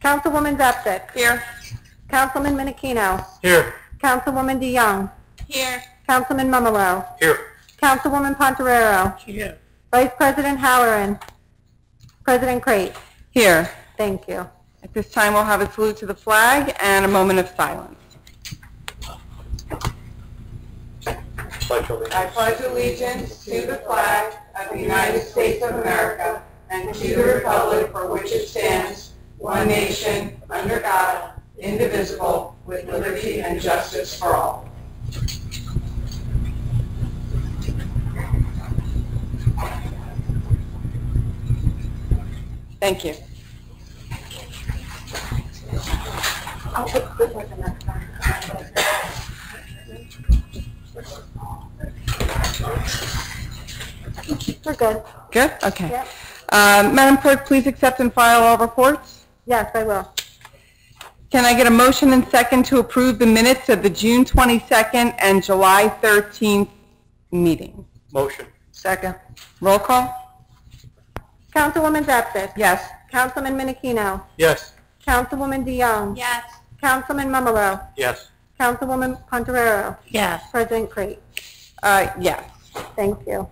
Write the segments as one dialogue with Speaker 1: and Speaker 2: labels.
Speaker 1: Councilwoman Zepsic.
Speaker 2: Here.
Speaker 1: Councilman Menachino.
Speaker 3: Here.
Speaker 1: Councilwoman DeYoung.
Speaker 2: Here.
Speaker 1: Councilman Mumolo.
Speaker 3: Here.
Speaker 1: Councilwoman Pontorero.
Speaker 3: Here.
Speaker 1: Vice President Halloran. President Crate.
Speaker 2: Here.
Speaker 1: Thank you.
Speaker 2: At this time, we'll have a salute to the flag and a moment of silence. I pledge allegiance to the flag of the United States of America and to the republic for which it stands, one nation, under God, indivisible, with liberty and justice for all. Thank you.
Speaker 1: I'll put this one in next time. We're good.
Speaker 2: Good? Okay.
Speaker 1: Yep.
Speaker 2: Madam Clerk, please accept and file all reports.
Speaker 1: Yes, I will.
Speaker 2: Can I get a motion and second to approve the minutes of the June 22nd and July 13th meeting?
Speaker 3: Motion.
Speaker 2: Second. Roll call?
Speaker 1: Councilwoman Zepsic.
Speaker 2: Yes.
Speaker 1: Councilman Menachino.
Speaker 3: Yes.
Speaker 1: Councilwoman DeYoung.
Speaker 2: Yes.
Speaker 1: Councilman Mumolo.
Speaker 3: Yes.
Speaker 1: Councilwoman Pontorero.
Speaker 2: Yes.
Speaker 1: President Crate.
Speaker 2: Yes.
Speaker 1: Thank you.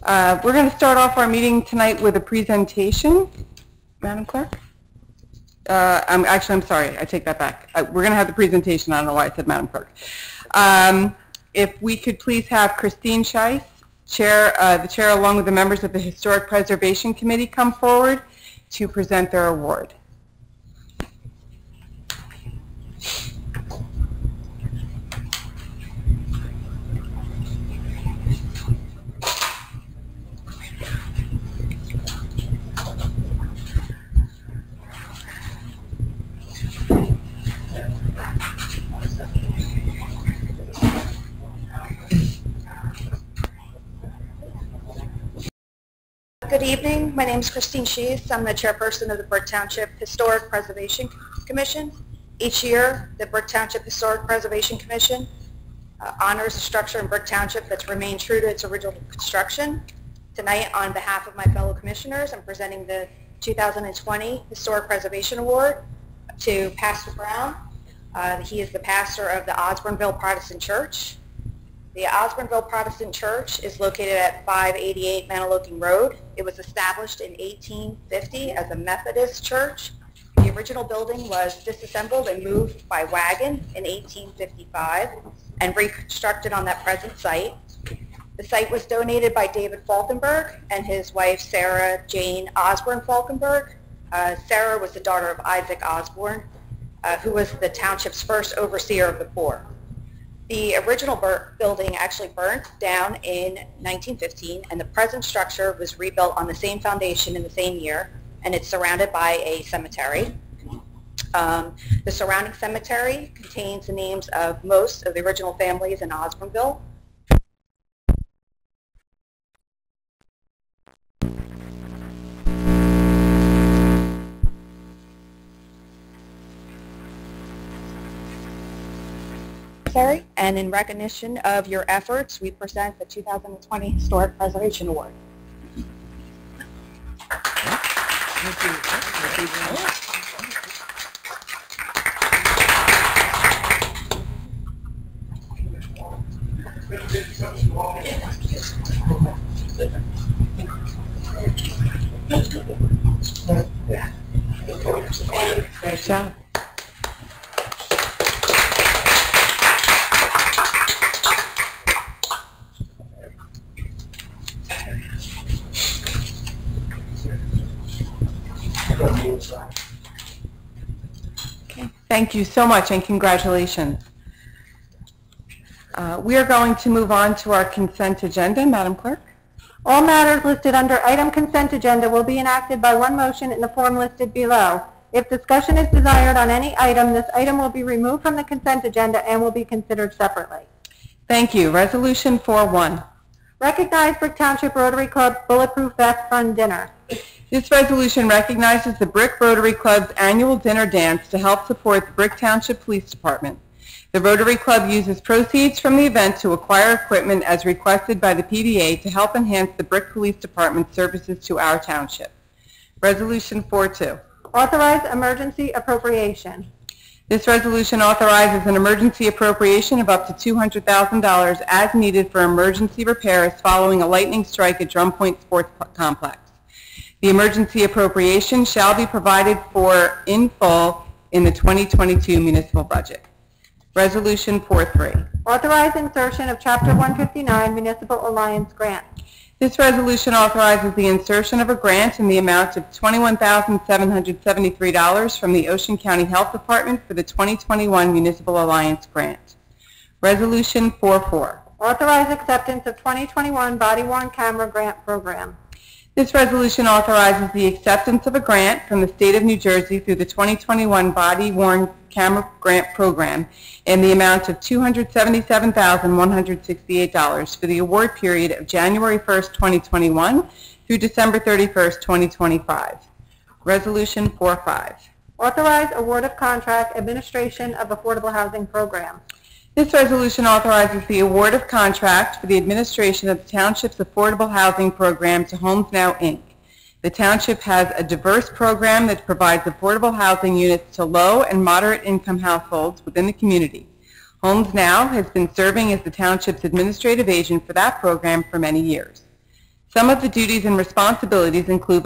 Speaker 2: We're going to start off our meeting tonight with a presentation. Madam Clerk? I'm sorry. I take that back. We're going to have the presentation. I don't know why I said Madam Clerk. If we could please have Christine Scheiss, the chair along with the members of the Historic Preservation Committee come forward to present their award.
Speaker 4: Good evening. My name is Christine Scheiss. I'm the chairperson of the Brick Township Historic Preservation Commission. Each year, the Brick Township Historic Preservation Commission honors a structure in Brick Township that's remained true to its original construction. Tonight, on behalf of my fellow commissioners, I'm presenting the 2020 Historic Preservation Award to Pastor Brown. He is the pastor of the Osborneville Protestant Church. The Osborneville Protestant Church is located at 588 Manahawkin Road. It was established in 1850 as a Methodist church. The original building was disassembled and moved by wagon in 1855 and reconstructed on that present site. The site was donated by David Falkenberg and his wife Sarah Jane Osborne Falkenberg. Sarah was the daughter of Isaac Osborne, who was the township's first overseer of the poor. The original building actually burnt down in 1915, and the present structure was rebuilt on the same foundation in the same year, and it's surrounded by a cemetery. The surrounding cemetery contains the names of most of the original families in Osborneville. And in recognition of your efforts, we present the 2020 Historic Preservation Award.
Speaker 2: Great job. Okay. Thank you so much and congratulations. We are going to move on to our consent agenda. Madam Clerk?
Speaker 1: All matters listed under item consent agenda will be enacted by one motion in the form listed below. If discussion is desired on any item, this item will be removed from the consent agenda and will be considered separately.
Speaker 2: Thank you. Resolution 4-1.
Speaker 1: Recognize Brick Township Rotary Club Bulletproof Vest Fund Dinner.
Speaker 2: This resolution recognizes the Brick Rotary Club's annual dinner dance to help support the Brick Township Police Department. The Rotary Club uses proceeds from the event to acquire equipment as requested by the PBA to help enhance the Brick Police Department services to our township. Resolution 4-2.
Speaker 1: Authorize emergency appropriation.
Speaker 2: This resolution authorizes an emergency appropriation of up to $200,000 as needed for emergency repairs following a lightning strike at Drum Point Sports Complex. The emergency appropriation shall be provided for in full in the 2022 municipal budget. Resolution 4-3.
Speaker 1: Authorize insertion of Chapter 159 Municipal Alliance Grant.
Speaker 2: This resolution authorizes the insertion of a grant in the amount of $21,773 from the Ocean County Health Department for the 2021 Municipal Alliance Grant. Resolution 4-4.
Speaker 1: Authorize acceptance of 2021 Body-worn Camera Grant Program.
Speaker 2: This resolution authorizes the acceptance of a grant from the State of New Jersey through the 2021 Body-worn Camera Grant Program in the amount of $277,168 for the award period of January 1st, 2021 through December 31st, 2025. Resolution 4-5.
Speaker 1: Authorize award of contract administration of Affordable Housing Program.
Speaker 2: This resolution authorizes the award of contract for the administration of the Township's Affordable Housing Program to Homes Now, Inc. The Township has a diverse program that provides affordable housing units to low and moderate income households within the community. Homes Now has been serving as the Township's administrative agent for that program for many years. Some of the duties and responsibilities include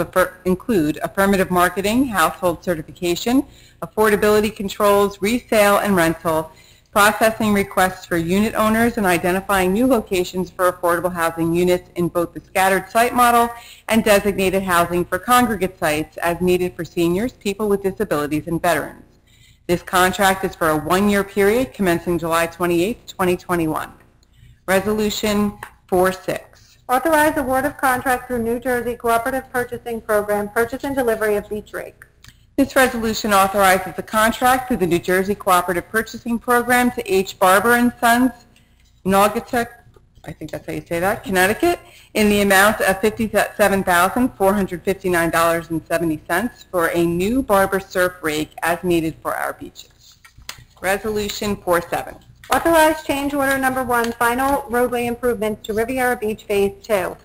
Speaker 2: affirmative marketing, household certification, affordability controls, resale and rental, processing requests for unit owners, and identifying new locations for affordable housing units in both the scattered site model and designated housing for congregate sites as needed for seniors, people with disabilities, and veterans. This contract is for a one-year period commencing July 28, 2021. Resolution 4-6.
Speaker 1: Authorize award of contract through New Jersey Cooperative Purchasing Program, purchase and delivery of beach rake.
Speaker 2: This resolution authorizes the contract through the New Jersey Cooperative Purchasing Program to H. Barber & Sons, Naugatuck, I think that's how you say that, Connecticut, in the amount of $57,459.70 for a new Barber surf rake as needed for our beaches. Resolution 4-7.
Speaker 1: Authorize change order number 1, final roadway improvements to Riviera Beach Phase 2.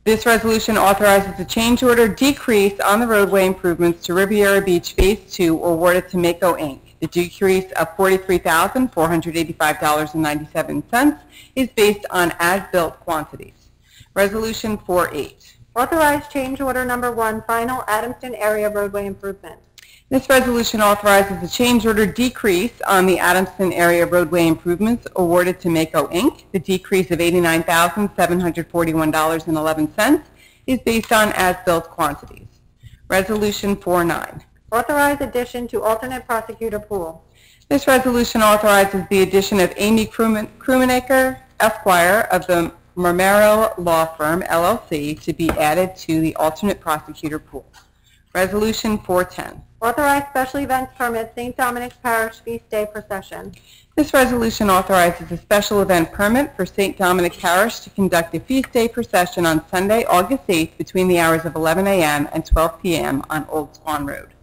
Speaker 2: This resolution authorizes a change order decrease on the roadway improvements to Riviera Beach Phase 2 awarded to Mako, Inc. The decrease of $43,485.97 is based on as-built quantities. Resolution 4-8.
Speaker 1: Authorize change order number 1, final Adamston area roadway improvement.
Speaker 2: This resolution authorizes a change order decrease on the Adamston area roadway improvements awarded to Mako, Inc. The decrease of $89,741.11 is based on as-built quantities. Resolution 4-9.
Speaker 1: Authorize addition to alternate prosecutor pool.
Speaker 2: This resolution authorizes the addition of Amy Krummenacher, Esquire, of the Marmero Law Firm, LLC, to be added to the alternate prosecutor pool. Resolution 4-10.
Speaker 1: Authorize special events permit St. Dominic's Parish Feast Day Procession.
Speaker 2: This resolution authorizes a special event permit for St. Dominic Parish to conduct a Feast Day procession on Sunday, August 8th between the hours of 11 a.m. and 12 p.m. on Old Swan Road.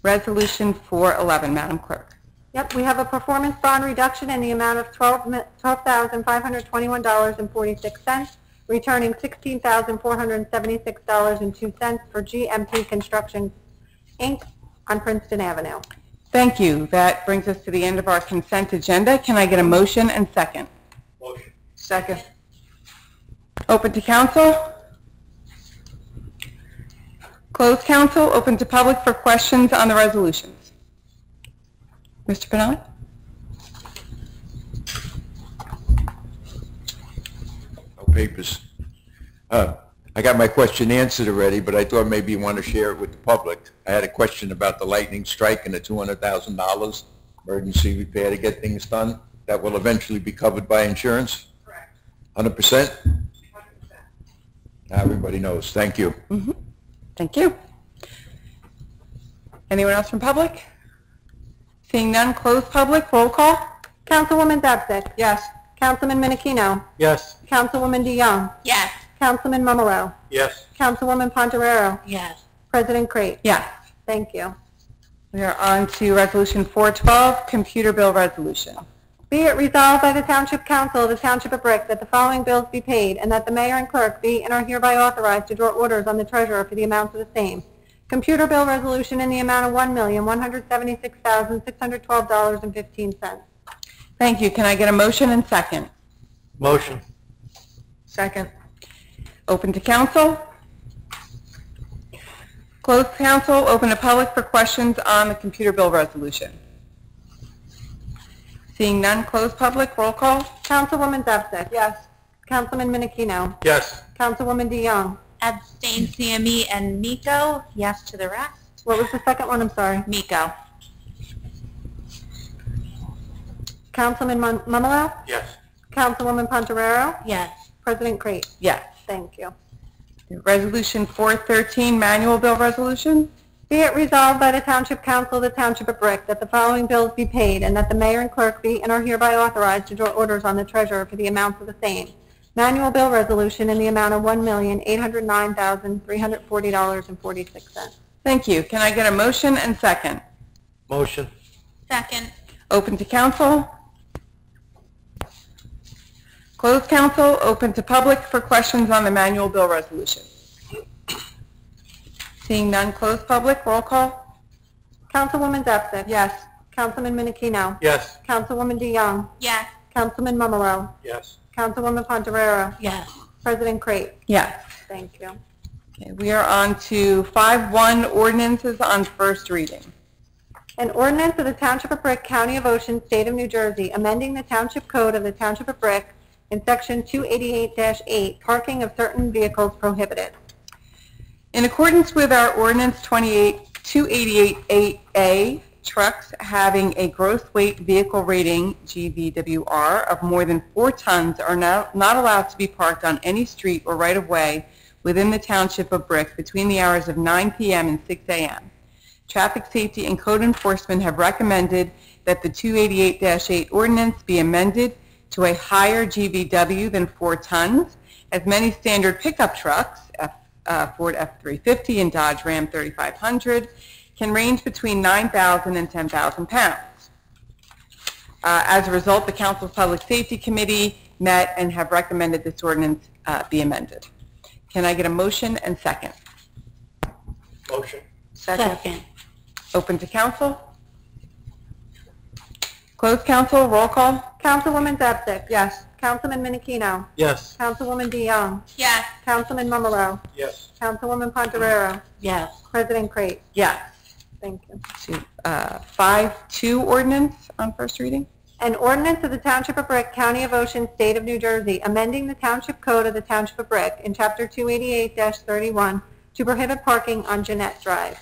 Speaker 2: Resolution 4-11, Madam Clerk.
Speaker 1: Yep, we have a performance bond reduction in the amount of $12,521.46, returning $16,476.02 for GMP Construction, Inc. on Princeton Avenue.
Speaker 2: Thank you. That brings us to the end of our consent agenda. Can I get a motion and second?
Speaker 3: Motion.
Speaker 2: Second. Open to council. Closed council. Open to public for questions on the resolutions. Mr. Pinelli?
Speaker 3: No papers. I got my question answered already, but I thought maybe you want to share it with the public. I had a question about the lightning strike and the $200,000 emergency repair to get things done. That will eventually be covered by insurance?
Speaker 2: Correct.
Speaker 3: 100%?
Speaker 2: 100%.
Speaker 3: Now everybody knows. Thank you.
Speaker 2: Mm-hmm. Thank you. Anyone else from public? Seeing none, closed public. Roll call.
Speaker 1: Councilwoman Debsick.
Speaker 2: Yes.
Speaker 1: Councilman Minikino.
Speaker 3: Yes.
Speaker 1: Councilwoman DeYoung.
Speaker 4: Yes.
Speaker 1: Councilman Mumolo.
Speaker 3: Yes.
Speaker 1: Councilwoman Pontorero.
Speaker 4: Yes.
Speaker 1: President Crate.
Speaker 2: Yes.
Speaker 1: Thank you.
Speaker 2: We are on to Resolution 412, computer bill resolution.
Speaker 1: Be it resolved by the Township Council of the Township of Brick that the following bills be paid, and that the mayor and clerk be and are hereby authorized to draw orders on the treasurer for the amounts of the same. Computer bill resolution in the amount of $1,176,612.15.
Speaker 2: Thank you. Can I get a motion and second?
Speaker 5: Motion.
Speaker 2: Second. Open to council. Closed council, open to public for questions on the computer bill resolution. Seeing none, closed public, roll call.
Speaker 1: Councilwoman Zepsik. Yes. Councilman Minikino.
Speaker 5: Yes.
Speaker 1: Councilwoman DeYoung.
Speaker 6: Abstain CME and Miko. Yes to the rest.
Speaker 1: What was the second one? I'm sorry.
Speaker 6: Miko.
Speaker 1: Councilman Mumolo.
Speaker 5: Yes.
Speaker 1: Councilwoman Pontorero.
Speaker 6: Yes.
Speaker 1: President Crate.
Speaker 2: Yes.
Speaker 1: Thank you.
Speaker 2: Resolution 413, manual bill resolution.
Speaker 1: Be it resolved by the Township Council of the Township of Brick that the following bills be paid, and that the mayor and clerk be and are hereby authorized to draw orders on the treasurer for the amounts of the same. Manual bill resolution in the amount of $1,809,340.46.
Speaker 2: Thank you. Can I get a motion and second?
Speaker 5: Motion.
Speaker 6: Second.
Speaker 2: Open to council. Closed council, open to public for questions on the manual bill resolution. Seeing none, closed public, roll call.
Speaker 1: Councilwoman Zepsik.
Speaker 2: Yes.
Speaker 1: Councilman Minikino.
Speaker 5: Yes.
Speaker 1: Councilwoman DeYoung.
Speaker 6: Yes.
Speaker 1: Councilman Mumolo.
Speaker 5: Yes.
Speaker 1: Councilwoman Pontorero.
Speaker 6: Yes.
Speaker 1: President Crate.
Speaker 2: Yes.
Speaker 1: Thank you.
Speaker 2: Okay, we are on to 5-1 ordinances on first reading.
Speaker 1: An ordinance of the Township of Brick, County of Ocean, State of New Jersey, amending the Township Code of the Township of Brick in Section 288-8, parking of certain vehicles prohibited.
Speaker 2: In accordance with our Ordinance 288-8A, trucks having a gross weight vehicle rating, GVWR, of more than 4 tons are not allowed to be parked on any street or right-of-way within the Township of Brick between the hours of 9 p.m. and 6 a.m. Traffic Safety and Code Enforcement have recommended that the 288-8 ordinance be amended to a higher GVW than 4 tons, as many standard pickup trucks, Ford F-350 and Dodge Ram 3500, can range between 9,000 and 10,000 pounds. As a result, the Council's Public Safety Committee met and have recommended this ordinance be amended. Can I get a motion and second?
Speaker 5: Motion.
Speaker 6: Second.
Speaker 2: Open to council. Closed council, roll call.
Speaker 1: Councilwoman Zepsik. Yes. Councilman Minikino.
Speaker 5: Yes.
Speaker 1: Councilwoman DeYoung.
Speaker 6: Yes.
Speaker 1: Councilman Mumolo.
Speaker 5: Yes.
Speaker 1: Councilwoman Pontorero.
Speaker 6: Yes.
Speaker 1: President Crate.
Speaker 2: Yes.
Speaker 1: Thank you.
Speaker 2: 5-2 ordinance on first reading.
Speaker 1: An ordinance of the Township of Brick, County of Ocean, State of New Jersey, amending the Township Code of the Township of Brick in Chapter 288-31 to prohibit parking on Jeanette Drive.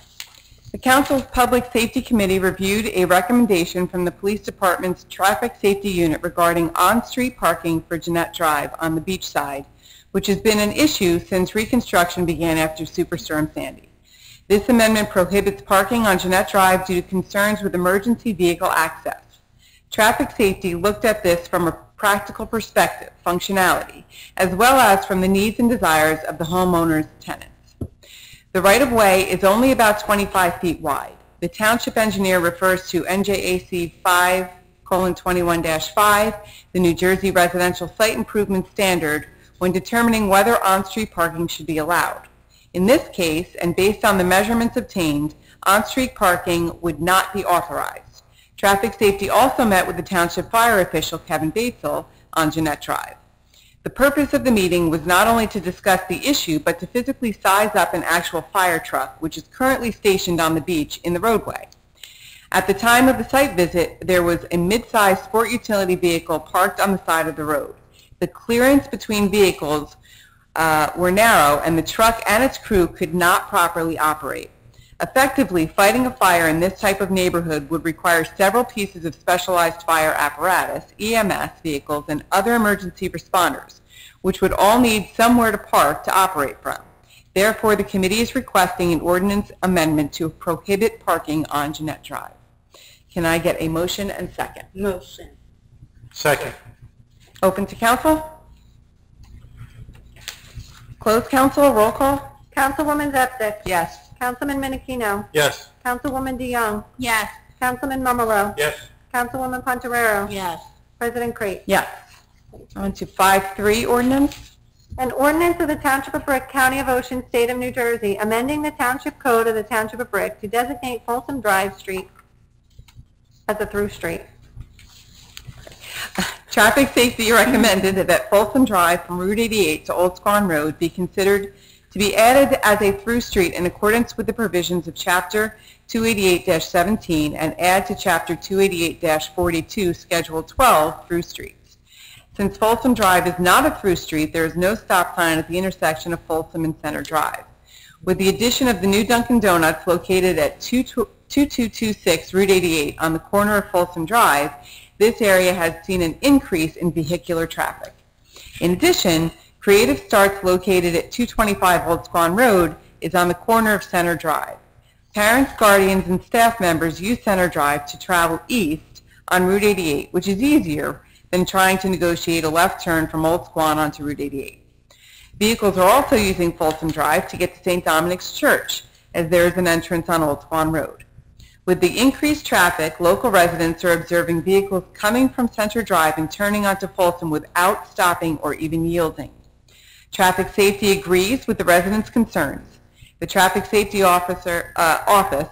Speaker 2: The Council's Public Safety Committee reviewed a recommendation from the Police Department's Traffic Safety Unit regarding on-street parking for Jeanette Drive on the beach side, which has been an issue since reconstruction began after Superstorm Sandy. This amendment prohibits parking on Jeanette Drive due to concerns with emergency vehicle access. Traffic Safety looked at this from a practical perspective, functionality, as well as from the needs and desires of the homeowner's tenants. The right-of-way is only about 25 feet wide. The township engineer refers to NJAC 5:21-5, the New Jersey Residential Site Improvement Standard, when determining whether on-street parking should be allowed. In this case, and based on the measurements obtained, on-street parking would not be authorized. Traffic Safety also met with the township fire official, Kevin Batesel, on Jeanette Drive. The purpose of the meeting was not only to discuss the issue, but to physically size up an actual fire truck, which is currently stationed on the beach in the roadway. At the time of the site visit, there was a mid-sized sport utility vehicle parked on the side of the road. The clearance between vehicles were narrow, and the truck and its crew could not properly operate. Effectively, fighting a fire in this type of neighborhood would require several pieces of specialized fire apparatus, EMS vehicles, and other emergency responders, which would all need somewhere to park to operate from. Therefore, the committee is requesting an ordinance amendment to prohibit parking on Jeanette Drive. Can I get a motion and second?
Speaker 6: Motion.
Speaker 5: Second.
Speaker 2: Open to council. Closed council, roll call.
Speaker 1: Councilwoman Zepsik.
Speaker 2: Yes.
Speaker 1: Councilman Minikino.
Speaker 5: Yes.
Speaker 1: Councilwoman DeYoung.
Speaker 6: Yes.
Speaker 1: Councilman Mumolo.
Speaker 5: Yes.
Speaker 1: Councilwoman Pontorero.
Speaker 6: Yes.
Speaker 1: President Crate.
Speaker 2: Yes. On to 5-3 ordinance.
Speaker 1: An ordinance of the Township of Brick, County of Ocean, State of New Jersey, amending the Township Code of the Township of Brick to designate Folsom Drive Street as a through street.
Speaker 2: Traffic safety recommended that Folsom Drive from Route 88 to Old Squan Road be considered to be added as a through street in accordance with the provisions of Chapter 288-17 and add to Chapter 288-42, Schedule 12, through streets. Since Folsom Drive is not a through street, there is no stop sign at the intersection of Folsom and Center Drive. With the addition of the new Dunkin' Donuts located at 2226 Route 88 on the corner of Folsom Drive, this area has seen an increase in vehicular traffic. In addition, Creative Starts located at 225 Old Squan Road is on the corner of Center Drive. Parents, guardians, and staff members use Center Drive to travel east on Route 88, which is easier than trying to negotiate a left turn from Old Squan onto Route 88. Vehicles are also using Folsom Drive to get to St. Dominic's Church, as there is an entrance on Old Squan Road. With the increased traffic, local residents are observing vehicles coming from Center Drive and turning onto Folsom without stopping or even yielding. Traffic Safety agrees with the residents' concerns. The Traffic Safety Office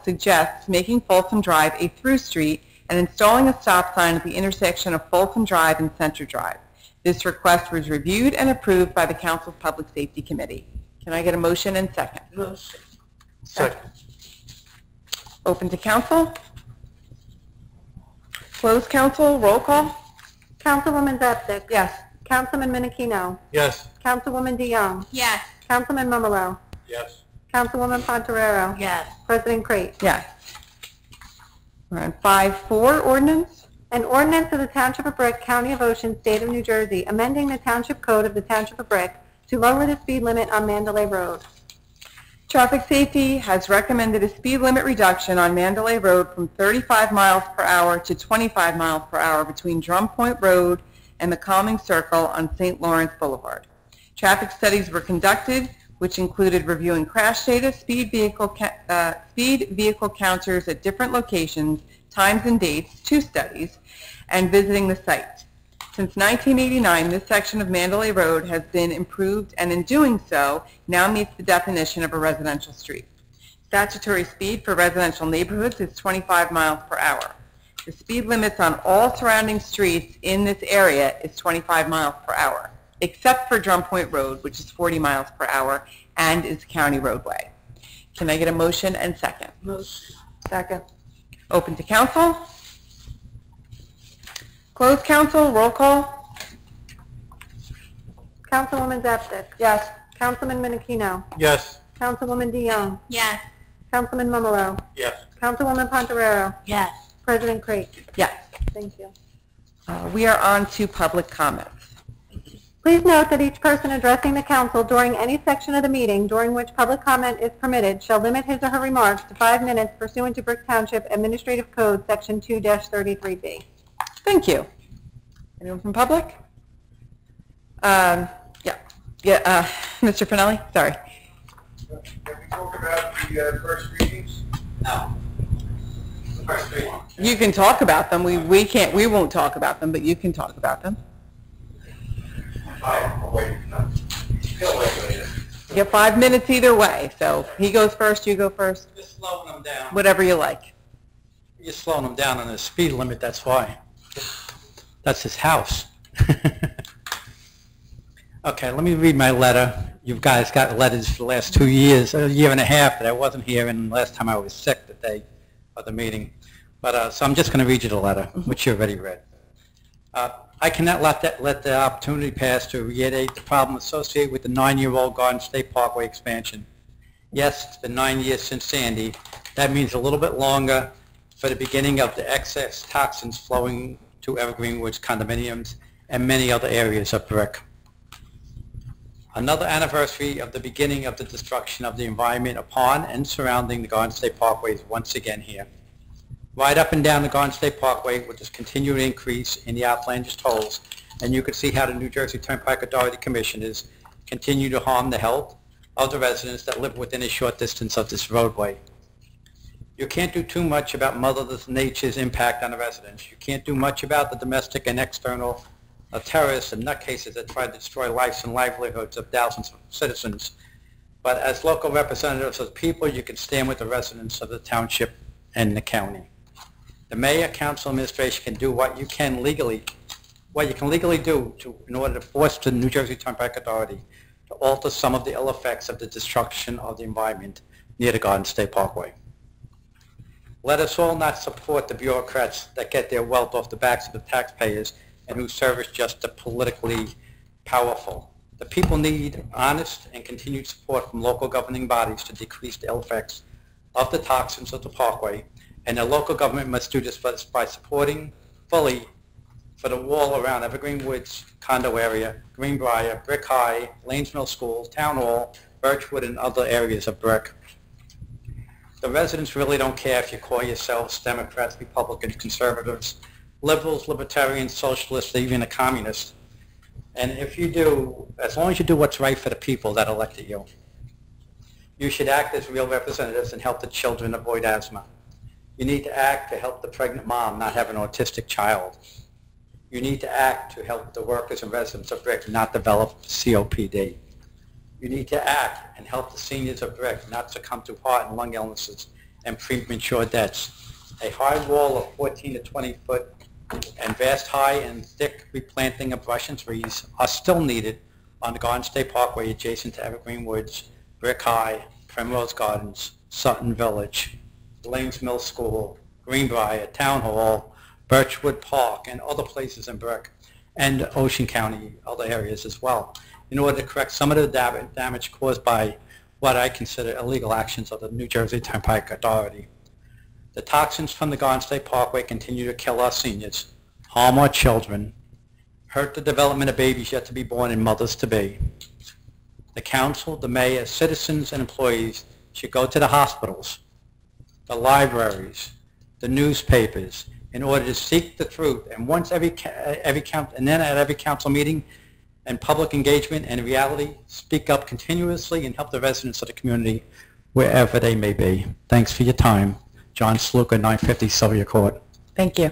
Speaker 2: suggests making Folsom Drive a through street and installing a stop sign at the intersection of Folsom Drive and Center Drive. This request was reviewed and approved by the Council's Public Safety Committee. Can I get a motion and second?
Speaker 5: Motion. Second.
Speaker 2: Open to council. Closed council. Roll call.
Speaker 1: Councilwoman Zapsik.
Speaker 2: Yes.
Speaker 1: Councilman Minikino.
Speaker 5: Yes.
Speaker 1: Councilwoman DeYoung.
Speaker 6: Yes.
Speaker 1: Councilman Momolo.
Speaker 5: Yes.
Speaker 1: Councilwoman Pontoriero.
Speaker 6: Yes.
Speaker 1: President Crate.
Speaker 2: Yes. We're on 5-4 ordinance.
Speaker 1: An ordinance of the Township of Brick, County of Ocean, State of New Jersey, amending the Township Code of the Township of Brick to lower the speed limit on Mandalay Road.
Speaker 2: Traffic Safety has recommended a speed limit reduction on Mandalay Road from 35 miles per hour to 25 miles per hour between Drum Point Road and the Calming Circle on St. Lawrence Boulevard. Traffic studies were conducted, which included reviewing crash data, speed vehicle counters at different locations, times and dates, 2 studies, and visiting the site. Since 1989, this section of Mandalay Road has been improved and in doing so now meets the definition of a residential street. Statutory speed for residential neighborhoods is 25 miles per hour. The speed limits on all surrounding streets in this area is 25 miles per hour, except for Drum Point Road, which is 40 miles per hour and is a county roadway. Can I get a motion and second?
Speaker 5: Motion.
Speaker 2: Second. Open to council. Closed council. Roll call.
Speaker 1: Councilwoman Zapsik.
Speaker 2: Yes.
Speaker 1: Councilman Minikino.
Speaker 5: Yes.
Speaker 1: Councilwoman DeYoung.
Speaker 6: Yes.
Speaker 1: Councilman Momolo.
Speaker 5: Yes.
Speaker 1: Councilwoman Pontoriero.
Speaker 6: Yes.
Speaker 1: President Crate.
Speaker 2: Yes.
Speaker 1: Thank you.
Speaker 2: We are on to public comments.
Speaker 1: Please note that each person addressing the council during any section of the meeting during which public comment is permitted shall limit his or her remarks to 5 minutes pursuant to Brick Township Administrative Code Section 2-33B.
Speaker 2: Thank you. Anyone from public? Mr. Pinelli, sorry.
Speaker 3: Can we talk about the first readings?
Speaker 5: No. The first reading.
Speaker 2: You can talk about them. We won't talk about them, but you can talk about them.
Speaker 3: I'll wait. He'll wait later.
Speaker 2: You get 5 minutes either way. So he goes first, you go first,
Speaker 5: Just slowing them down.
Speaker 2: whatever you like.
Speaker 5: You're slowing them down on the speed limit, that's why. That's his house. Okay, let me read my letter. You guys got letters for the last 2 years, a year and a half that I wasn't here, and last time I was sick the day of the meeting. But so I'm just going to read you the letter, which you already read. I cannot let the opportunity pass to reiterate the problem associated with the 9-year-old Garden State Parkway expansion. Yes, it's been 9 years since Sandy. That means a little bit longer for the beginning of the excess toxins flowing to Evergreen Woods condominiums and many other areas of Brick. Another anniversary of the beginning of the destruction of the environment upon and surrounding the Garden State Parkway is once again here. Right up and down the Garden State Parkway with this continued increase in the outlandish tolls, and you can see how the New Jersey Turnpike Authority Commissioners continue to harm the health of the residents that live within a short distance of this roadway. You can't do too much about Mother Nature's impact on the residents. You can't do much about the domestic and external terrorists and nutcases that try to destroy lives and livelihoods of thousands of citizens. But as local representatives of the people, you can stand with the residents of the township and the county. The mayor, council, administration can do what you can legally do in order to force the New Jersey Turnpike Authority to alter some of the ill effects of the destruction of the environment near the Garden State Parkway. Let us all not support the bureaucrats that get their wealth off the backs of the taxpayers and who service just the politically powerful. The people need honest and continued support from local governing bodies to decrease the ill effects of the toxins of the parkway, and the local government must do this by supporting fully for the wall around Evergreen Woods condo area, Greenbrier, Brick High, Lanes Mill School, Town Hall, Birchwood, and other areas of Brick. The residents really don't care if you call yourselves Democrats, Republicans, Conservatives, Liberals, Libertarians, Socialists, even a Communist. And if you do, as long as you do what's right for the people that elected you, you should act as real representatives and help the children avoid asthma. You need to act to help the pregnant mom not have an autistic child. You need to act to help the workers and residents of Brick not develop COPD. You need to act and help the seniors of Brick not succumb to heart and lung illnesses and premature deaths. A high wall of 14 to 20 foot and vast high and thick replanting of brush and trees are still needed on the Garden State Parkway adjacent to Evergreen Woods, Brick High, Primrose Gardens, Sutton Village, Lanes Mill School, Greenbrier, Town Hall, Birchwood Park, and other places in Brick, and Ocean County, other areas as well, in order to correct some of the damage caused by what I consider illegal actions of the New Jersey Turnpike Authority. The toxins from the Garden State Parkway continue to kill our seniors, harm our children, hurt the development of babies yet to be born and mothers to be. The council, the mayor, citizens, and employees should go to the hospitals, the libraries, the newspapers, in order to seek the truth. And once every council meeting and public engagement and reality, speak up continuously and help the residents of the community wherever they may be. Thanks for your time. John Sluka, 950 Sylvia Court.
Speaker 2: Thank you.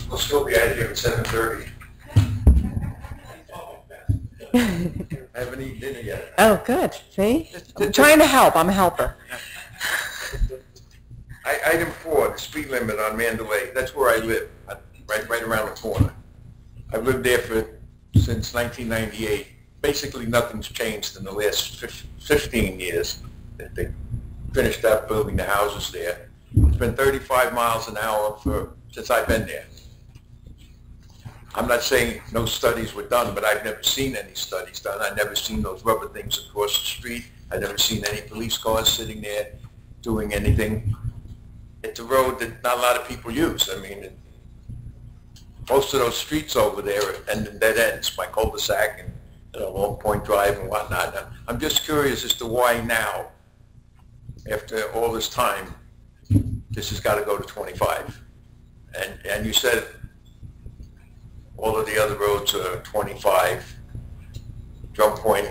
Speaker 3: We'll still be out here at 7:30. I haven't eaten dinner yet.
Speaker 2: Oh, good. See? I'm trying to help. I'm a helper.
Speaker 3: Item 4, the speed limit on Mandalay. That's where I live, right around the corner. I've lived there since 1998. Basically, nothing's changed in the last 15 years. They finished up building the houses there. It's been 35 miles an hour since I've been there. I'm not saying no studies were done, but I've never seen any studies done. I've never seen those rubber things across the street. I've never seen any police cars sitting there doing anything. It's a road that not a lot of people use. I mean, most of those streets over there end in dead ends, my cul-de-sac and Long Point Drive and whatnot. I'm just curious as to why now, after all this time, this has got to go to 25. And you said all of the other roads are 25. Drum Point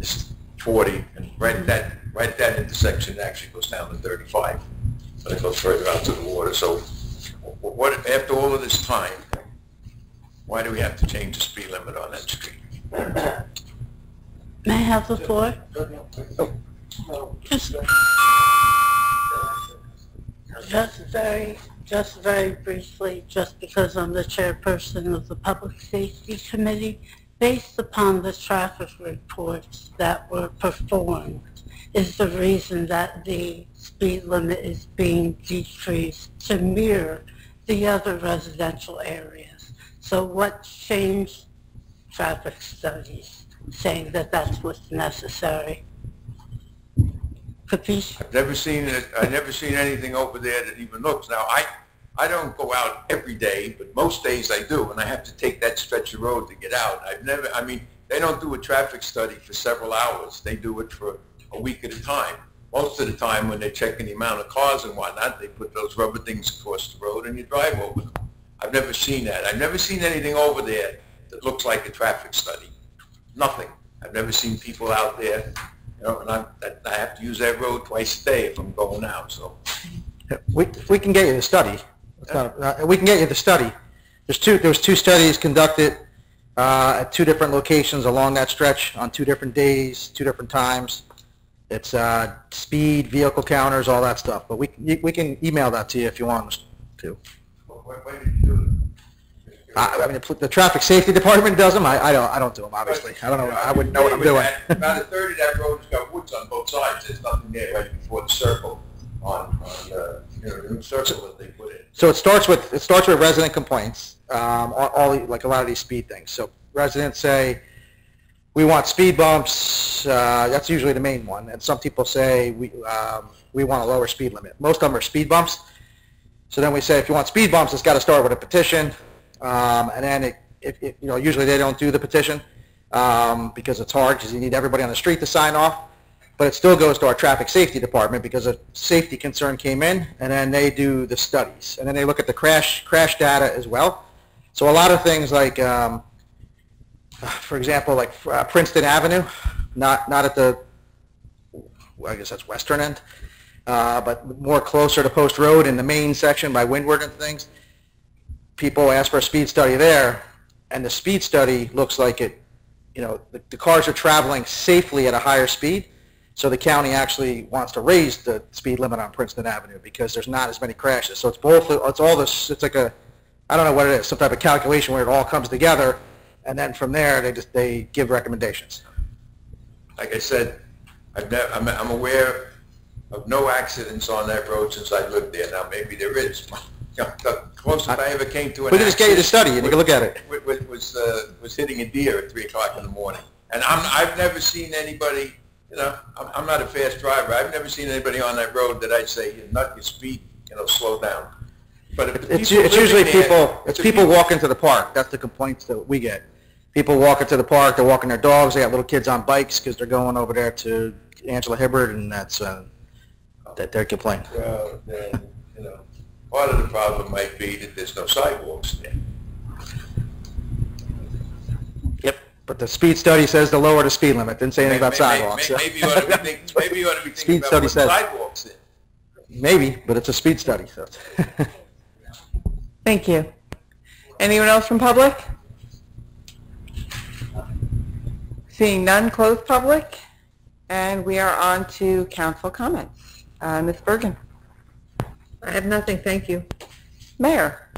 Speaker 3: is 40, and right at that intersection it actually goes down to 35. But it goes further out to the water. So what, after all of this time, why do we have to change the speed limit on that street?
Speaker 7: May I have the floor? Just very briefly, just because I'm the chairperson of the Public Safety Committee, based upon the traffic reports that were performed, is the reason that the speed limit is being decreased to mirror the other residential areas. So what changed traffic studies saying that that's what's necessary? Capiche?
Speaker 3: I've never seen it. I've never seen anything over there that even looks. Now, I don't go out every day, but most days I do, and I have to take that stretch of road to get out. I mean, they don't do a traffic study for several hours. They do it for a week at a time. Most of the time when they're checking the amount of cars and whatnot, they put those rubber things across the road and you drive over them. I've never seen that. I've never seen anything over there that looks like a traffic study. Nothing. I've never seen people out there, you know, and I have to use that road twice a day if I'm going out, so.
Speaker 8: We can get you the study. We can get you the study. There was two studies conducted at two different locations along that stretch on 2 different days, 2 different times. It's speed, vehicle counters, all that stuff. But we can email that to you if you want us to.
Speaker 3: When did you do it?
Speaker 8: I mean, the traffic safety department does them. I don't do them, obviously. I don't know. I wouldn't know what I'm doing.
Speaker 3: About a third of that road's got woods on both sides. There's nothing there right before the circle on the new circle that they put in.
Speaker 8: So it starts with resident complaints. Like a lot of these speed things. So residents say, we want speed bumps. That's usually the main one. And some people say we want a lower speed limit. Most of them are speed bumps. So then we say, if you want speed bumps, it's got to start with a petition. And then usually they don't do the petition because it's hard because you need everybody on the street to sign off. But it still goes to our traffic safety department because a safety concern came in, and then they do the studies. And then they look at the crash data as well. So a lot of things like, for example, like Princeton Avenue, not at the, I guess that's western end, but more closer to Post Road in the main section by Windward and things. People ask for a speed study there, and the speed study looks like it, the cars are traveling safely at a higher speed. So the county actually wants to raise the speed limit on Princeton Avenue because there's not as many crashes. So it's all this, it's like I don't know what it is, some type of calculation where it all comes together, and then from there they give recommendations.
Speaker 3: Like I said, I'm aware of no accidents on that road since I lived there. Now maybe there is. The closest I ever came to an accident.
Speaker 8: We can just get you the study and you can look at it.
Speaker 3: Was hitting a deer at 3 o'clock in the morning, and I've never seen anybody. I'm not a fast driver. I've never seen anybody on that road that I'd say, nut your speed, slow down. But
Speaker 8: it's usually people walking to the park. That's the complaints that we get. People walking to the park, they're walking their dogs, they got little kids on bikes because they're going over there to Angela Hibbert, and that's that they're complaining.
Speaker 3: Well, then, part of the problem might be that there's no sidewalks there.
Speaker 8: Yep. But the speed study says to lower the speed limit. Didn't say anything about sidewalks.
Speaker 3: Maybe you ought to be thinking about putting sidewalks in.
Speaker 8: Maybe, but it's a speed study. So.
Speaker 2: Thank you. Anyone else from public? Seeing none, close public. And we are on to council comments. Ms. Bergen.
Speaker 1: I have nothing, thank you.
Speaker 2: Mayor.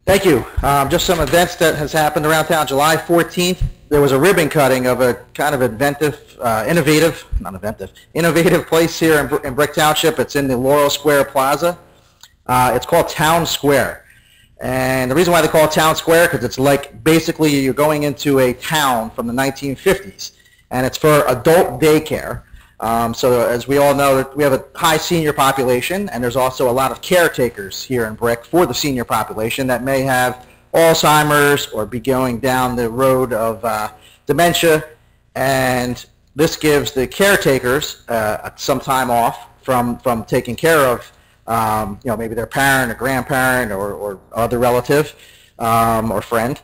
Speaker 8: Thank you. Just some events that has happened around town. July 14th, there was a ribbon cutting of a kind of innovative place here in Brick Township. It's in the Laurel Square Plaza. It's called Town Square. And the reason why they call it Town Square, because it's like basically you're going into a town from the 1950s. And it's for adult daycare. So as we all know, we have a high senior population, and there's also a lot of caretakers here in Brick for the senior population that may have Alzheimer's or be going down the road of dementia, and this gives the caretakers some time off from taking care of maybe their parent or grandparent or other relative or friend,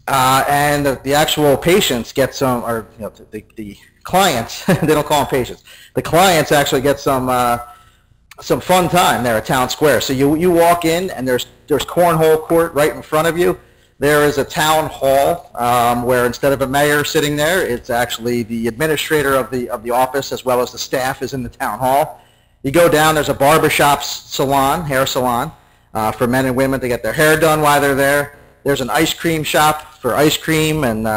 Speaker 8: and the actual patients get some, or the clients, they don't call them patients, the clients actually get some fun time there at Town Square. So you walk in, and there's cornhole court right in front of you. There is a town hall where instead of a mayor sitting there, it's actually the administrator of the office as well as the staff is in the town hall. You go down, there's a barbershop salon, hair salon, for men and women to get their hair done while they're there. There's an ice cream shop for ice cream and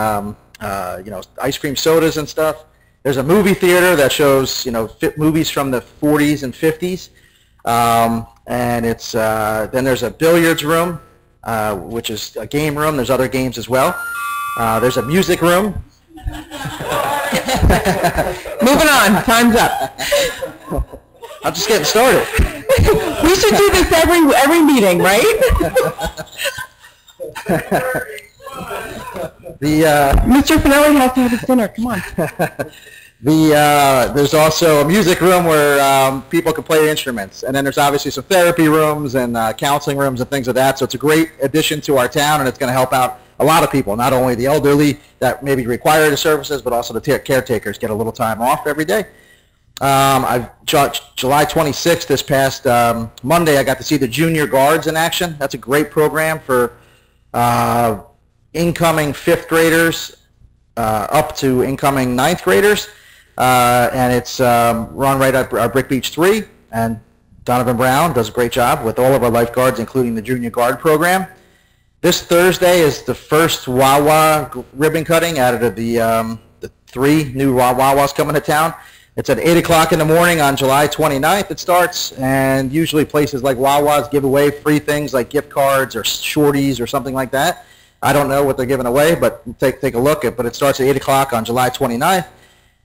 Speaker 8: ice cream sodas and stuff. There's a movie theater that shows movies from the 40s and 50s, and it's then there's a billiards room, which is a game room. There's other games as well. There's a music room.
Speaker 2: Moving on, time's up.
Speaker 8: I'm just getting started.
Speaker 2: We should do this every meeting, right?
Speaker 8: The
Speaker 2: Mr. Finelli has to have his dinner. Come on.
Speaker 8: There's also a music room where people can play instruments, and then there's obviously some therapy rooms and counseling rooms and things like that. So it's a great addition to our town, and it's going to help out a lot of people, not only the elderly that maybe require the services, but also the caretakers get a little time off every day. July 26th, this past Monday, I got to see the Junior Guards in action. That's a great program for incoming 5th graders up to incoming 9th graders. And it's run right at our Brick Beach 3, and Donovan Brown does a great job with all of our lifeguards, including the Junior Guard program. This Thursday is the first Wawa ribbon cutting out of the 3 new Wawas coming to town. It's at 8 o'clock in the morning on July 29th it starts, and usually places like Wawa's give away free things like gift cards or shorties or something like that. I don't know what they're giving away, but take a look at. But it starts at 8 o'clock on July 29th.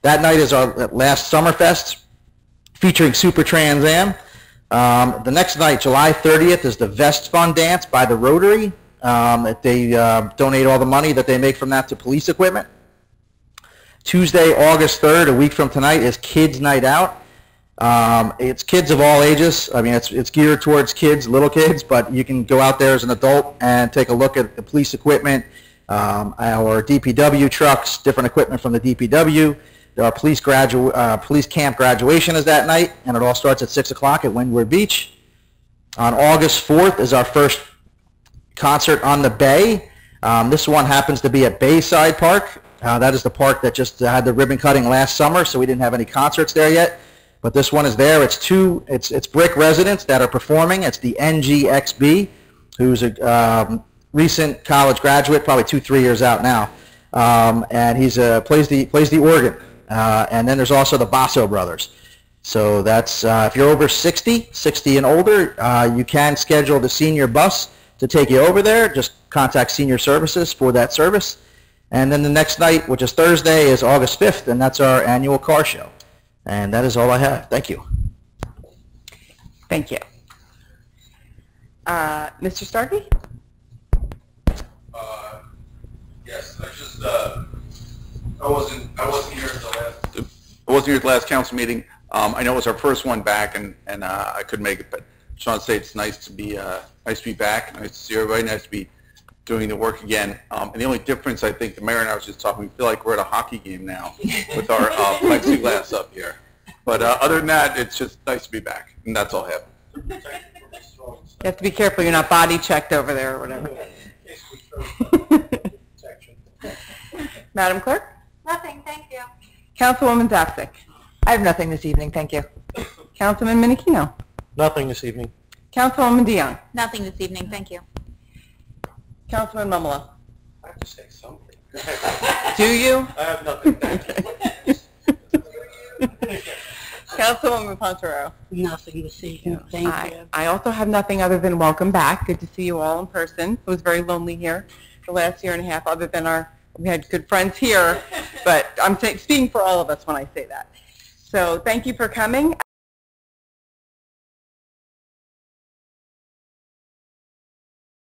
Speaker 8: That night is our last Summerfest featuring Super Trans Am. The next night, July 30th, is the Vest Fund Dance by the Rotary. They donate all the money that they make from that to police equipment. Tuesday, August 3rd, a week from tonight, is Kids Night Out. It's kids of all ages. I mean, it's geared towards kids, little kids, but you can go out there as an adult and take a look at the police equipment, our DPW trucks, different equipment from the DPW. Our police camp graduation is that night, and it all starts at 6 o'clock at Windward Beach. On August 4th is our first concert on the Bay. This one happens to be at Bayside Park. That is the park that just had the ribbon cutting last summer, so we didn't have any concerts there yet. But this one is there. It's Brick residents that are performing. It's the NGXB, who's a recent college graduate, probably 2-3 years out now, and he's plays the organ. And then there's also the Basso Brothers. So that's if you're over 60 and older, you can schedule the senior bus to take you over there. Just contact Senior Services for that service. And then the next night, which is Thursday, is August 5th, and that's our annual car show. And that is all I have. Thank you.
Speaker 2: Thank you. Mr. Starkey?
Speaker 9: Yes, I wasn't here at the last council meeting. I know it was our first one back, and I couldn't make it, but I just want to say it's nice to be back. Nice to see everybody. Nice to be doing the work again. And the only difference, I think, the mayor and I was just talking, we feel like we're at a hockey game now with our plexiglass up here. But other than that, it's just nice to be back, and that's all I have.
Speaker 2: You have to be careful you're not body checked over there or whatever. Madam Clerk?
Speaker 1: Nothing, thank you.
Speaker 2: Councilwoman Zapsik?
Speaker 10: I have nothing this evening, thank you.
Speaker 2: Councilman Minikino?
Speaker 11: Nothing this evening.
Speaker 2: Councilwoman Dion?
Speaker 6: Nothing this evening, thank you.
Speaker 2: Councilman Mumala?
Speaker 11: I have to say something.
Speaker 2: Do you?
Speaker 11: I have nothing. Thank you.
Speaker 2: Councilwoman Pontorero?
Speaker 7: Nothing this evening, thank you.
Speaker 2: I also have nothing other than welcome back. Good to see you all in person. It was very lonely here the last year and a half, other than we had good friends here, but I'm speaking for all of us when I say that. So thank you for coming.